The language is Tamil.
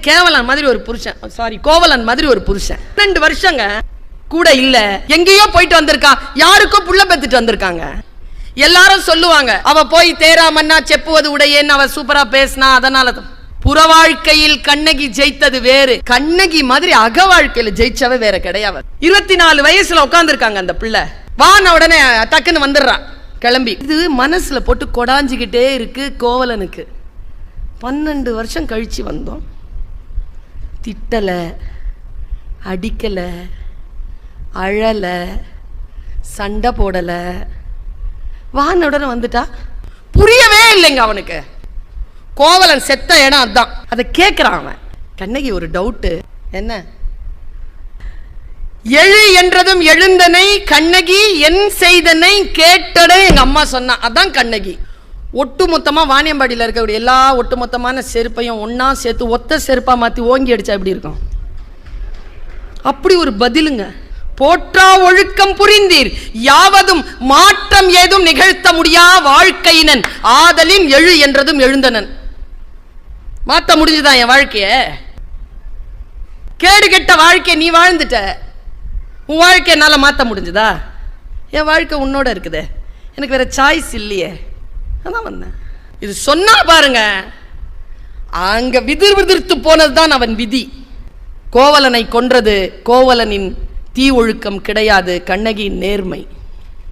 கேவலன் மாதிரி ஒரு புருஷன், சாரி கோவலன் மாதிரி ஒரு புருஷன். 2 வருஷங்க கூட இல்ல, எங்கேயோ போயிட்டு வந்திருக்கான், யாருக்கோ புள்ள பெத்துட்டு வந்திருக்காங்க. எல்லாரும் சொல்லுவாங்க அவ போய் தேராமன்னா செப்புவது உடையேன்னு அவ சூப்பரா பேசினா. அதனால புற வாழ்க்கையில் கண்ணகி ஜெயித்தது வேறு, கண்ணகி மாதிரி அக வாழ்க்கையில ஜெயிச்சவ வேற கிடையாது. 24 வயசுல உட்கார்ந்து இருக்காங்க அந்த பிள்ளை. வான உடனே டக்குன்னு வந்துடுறான் கிளம்பி. இது மனசுல போட்டு கொடாஞ்சிக்கிட்டே இருக்கு கோவலனுக்கு. 12 வருஷம் கழிச்சு வந்தோம், திட்டல, அடிக்கல, அழல, சண்டை போடல, வான உடனே வந்துட்டா. புரியவே இல்லைங்க அவனுக்கு. கோவலன் செத்த இடம் அதான். அதை கேட்கிறான் அவன். கண்ணகி ஒரு டவுட்டு, என்ன எழு என்றதும் எழுந்தனை கண்ணகி என் செய்தனை கேட்டட எங்க அம்மா சொன்னா. அதான் கண்ணகி. ஒட்டுமொத்தமா வாணியம்பாடியில் இருக்கக்கூடிய எல்லா ஒட்டுமொத்தமான செருப்பையும் ஒன்னா சேர்த்து ஒத்த செருப்பா மாத்தி ஓங்கி அடிச்சா எப்படி இருக்கும்? அப்படி ஒரு பதிலுங்க. போற்றா ஒழுக்கம் புரிந்தீர் யாவதும் மாற்றம் ஏதும் நிகழ்த்த முடியா வாழ்க்கையினன் ஆதலின் எழு என்றதும் எழுந்தனன். மாத்த முடிஞ்சுதான் என் வாழ்க்கைய? கேடு கெட்ட வாழ்க்கைய நீ வாழ்ந்துட்ட, உன் வாழ்க்கை என்னால மாத்த முடிஞ்சுதா? என் வாழ்க்கை உன்னோட இருக்குதே, எனக்கு வேற சாய்ஸ் இல்லையே, அதான் வந்தேன். இது சொன்னா பாருங்க, அங்க விதிர்விதிர்த்து போனதுதான் அவன் விதி. கோவலனை கொன்றது கோவலனின் தீ ஒழுக்கம் கிடையாது, கண்ணகியின் நேர்மை.